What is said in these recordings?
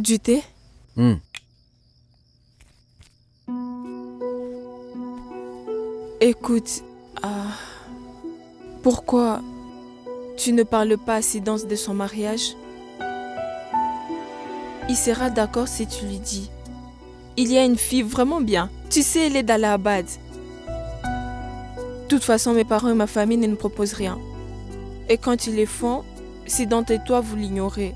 Du thé? Écoute, pourquoi tu ne parles pas à Sidance de son mariage? Il sera d'accord si tu lui dis. Il y a une fille vraiment bien. Tu sais, elle est d'Allahabad. De toute façon, mes parents et ma famille ne nous proposent rien. Et quand ils les font, Sidante et toi, vous l'ignorez.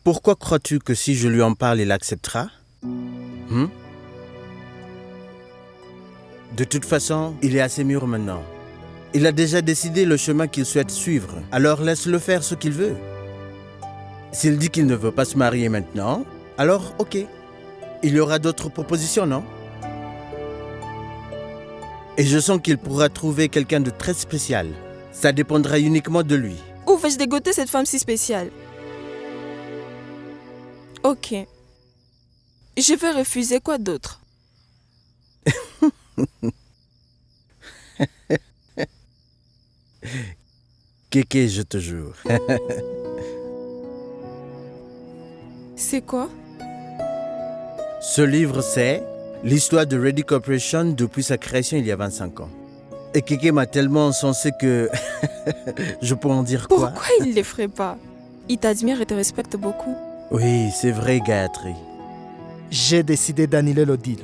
Pourquoi crois-tu que si je lui en parle, il acceptera? De toute façon, il est assez mûr maintenant. Il a déjà décidé le chemin qu'il souhaite suivre. Alors laisse-le faire ce qu'il veut. S'il dit qu'il ne veut pas se marier maintenant, alors ok. Il y aura d'autres propositions, non? Et je sens qu'il pourra trouver quelqu'un de très spécial. Ça dépendra uniquement de lui. Où vais-je dégoter cette femme si spéciale? Ok. Je vais refuser quoi d'autre? Kéké, je te jure. C'est quoi? Ce livre, c'est l'histoire de Ready Corporation depuis sa création il y a 25 ans. Et Kéké m'a tellement encensé que... je peux en dire quoi? Pourquoi il ne les ferait pas? Il t'admire et te respecte beaucoup. Oui, c'est vrai, Gayatri. J'ai décidé d'annuler le deal.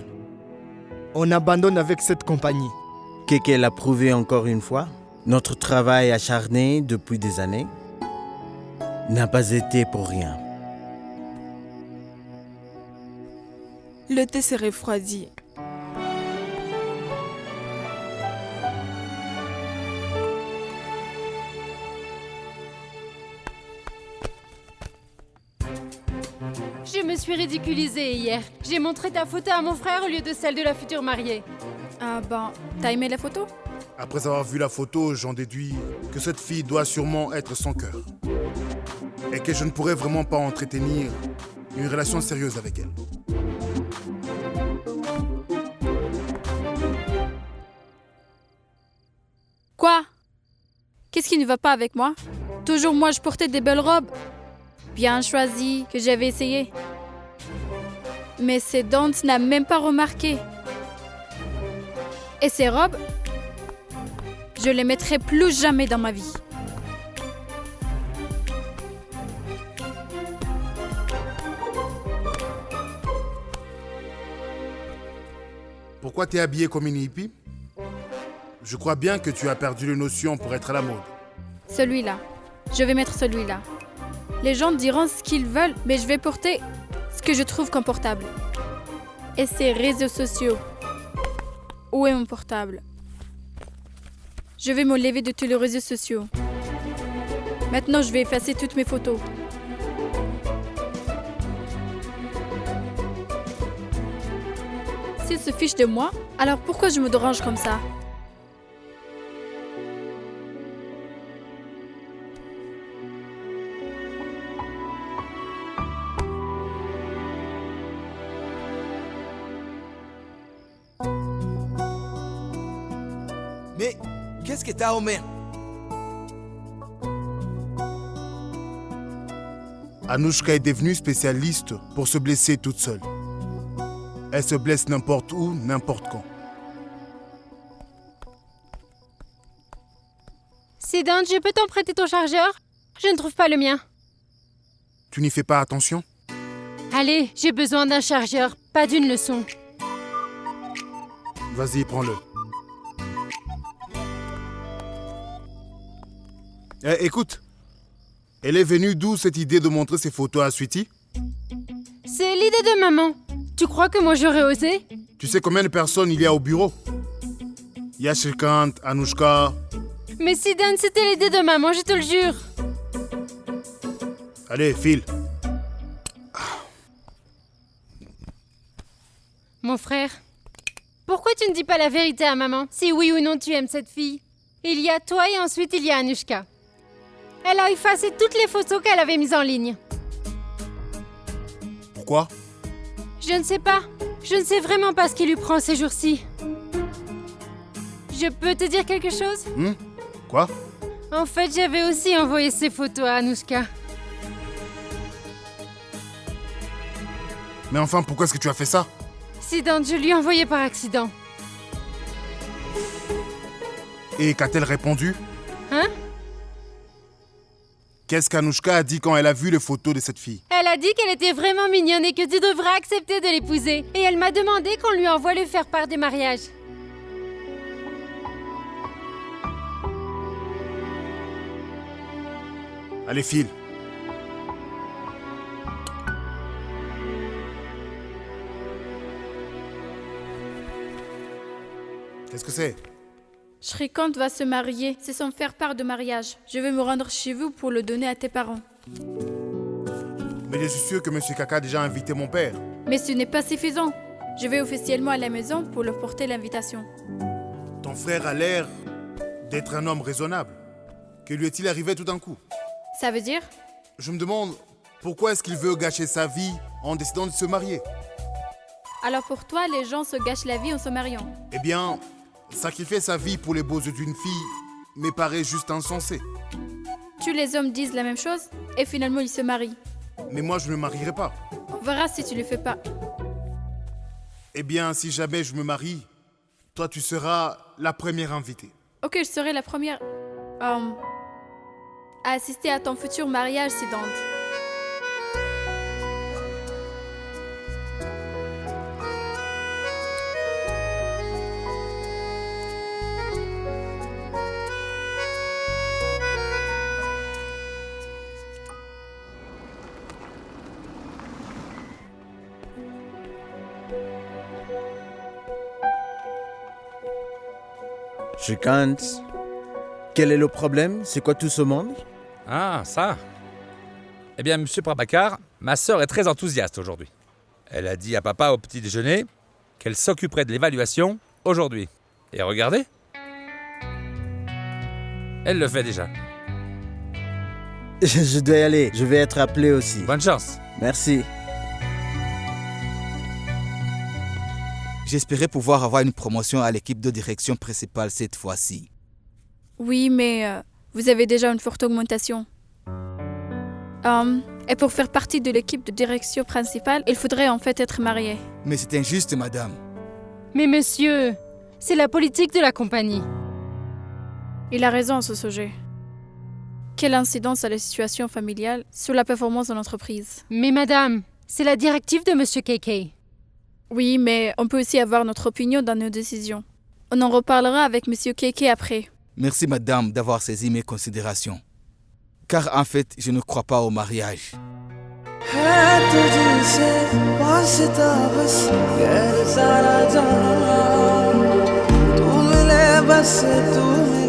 On abandonne avec cette compagnie. Kéké l'a prouvé encore une fois. Notre travail acharné depuis des années n'a pas été pour rien. Le thé s'est refroidi. Je me suis ridiculisée hier. J'ai montré ta photo à mon frère au lieu de celle de la future mariée. Ah ben, t'as aimé la photo? Après avoir vu la photo, j'en déduis que cette fille doit sûrement être sans cœur. Et que je ne pourrais vraiment pas entretenir une relation sérieuse avec elle. Quoi? Qu'est-ce qui ne va pas avec moi? Toujours moi, je portais des belles robes. Bien choisies, que j'avais essayé. Mais ces Dante n'a même pas remarqué. Et ces robes, je les mettrai plus jamais dans ma vie. Pourquoi t'es habillée comme une hippie? Je crois bien que tu as perdu les notions pour être à la mode. Celui-là. Je vais mettre celui-là. Les gens diront ce qu'ils veulent, mais je vais porter ce que je trouve confortable. Et ces réseaux sociaux. Où est mon portable? Je vais me lever de tous les réseaux sociaux. Maintenant, je vais effacer toutes mes photos. S'ils se fichent de moi, alors pourquoi je me dérange comme ça? Mais qu'est-ce que t'as, Omer? Anouchka est devenue spécialiste pour se blesser toute seule. Elle se blesse n'importe où, n'importe quand. Sidante, je peux t'en prêter ton chargeur? Je ne trouve pas le mien. Tu n'y fais pas attention? Allez, j'ai besoin d'un chargeur, pas d'une leçon. Vas-y, prends-le. Écoute, elle est venue d'où cette idée de montrer ses photos à Sweetie? C'est l'idée de maman. Tu crois que moi j'aurais osé? Tu sais combien de personnes il y a au bureau? Il y a Shrikant, Anouchka. Mais Sidante, c'était l'idée de maman, je te le jure. Allez, file. Mon frère, pourquoi tu ne dis pas la vérité à maman? Si oui ou non tu aimes cette fille? Il y a toi et ensuite il y a Anouchka. Elle a effacé toutes les photos qu'elle avait mises en ligne. Pourquoi? Je ne sais pas. Je ne sais vraiment pas ce qui lui prend ces jours-ci. Je peux te dire quelque chose? Quoi? En fait, j'avais aussi envoyé ces photos à Anushka. Mais enfin, pourquoi est-ce que tu as fait ça? Accident, je lui ai envoyé par accident. Et qu'a-t-elle répondu? Hein? Qu'est-ce qu'Anushka a dit quand elle a vu les photos de cette fille? Elle a dit qu'elle était vraiment mignonne et que tu devrais accepter de l'épouser. Et elle m'a demandé qu'on lui envoie le faire-part des mariages. Allez, file. Qu'est-ce que c'est? Shrikant va se marier. C'est son faire-part de mariage. Je vais me rendre chez vous pour le donner à tes parents. Mais je suis sûr que M. Kaka a déjà invité mon père. Mais ce n'est pas suffisant. Je vais officiellement à la maison pour leur porter l'invitation. Ton frère a l'air d'être un homme raisonnable. Que lui est-il arrivé tout d'un coup? Ça veut dire? Je me demande pourquoi est-ce qu'il veut gâcher sa vie en décidant de se marier? Alors pour toi, les gens se gâchent la vie en se mariant. Eh bien, sacrifier sa vie pour les beaux yeux d'une fille me paraît juste insensé. Tous les hommes disent la même chose et finalement ils se marient. Mais moi, je ne me marierai pas. On verra si tu le fais pas. Eh bien, si jamais je me marie, toi, tu seras la première invitée. Ok, je serai la première à assister à ton futur mariage, Siddhant. Shrikant, quel est le problème? C'est quoi tout ce monde? Ah, ça. Eh bien, monsieur Prabhakar, ma sœur est très enthousiaste aujourd'hui. Elle a dit à papa au petit déjeuner qu'elle s'occuperait de l'évaluation aujourd'hui. Et regardez, elle le fait déjà. Je dois y aller, je vais être appelé aussi. Bonne chance. Merci. J'espérais pouvoir avoir une promotion à l'équipe de direction principale cette fois-ci. Oui, mais vous avez déjà une forte augmentation. Et pour faire partie de l'équipe de direction principale, il faudrait en fait être marié. Mais c'est injuste, madame. Mais monsieur, c'est la politique de la compagnie. Il a raison à ce sujet. Quelle incidence a la situation familiale sur la performance de l'entreprise? Mais madame, c'est la directive de monsieur KK. Oui, mais on peut aussi avoir notre opinion dans nos décisions. On en reparlera avec monsieur KK après. Merci, madame, d'avoir saisi mes considérations. Car en fait, je ne crois pas au mariage. है तुझसे वास्ता बस गैर सारा जहां तू मिले बस तू मिले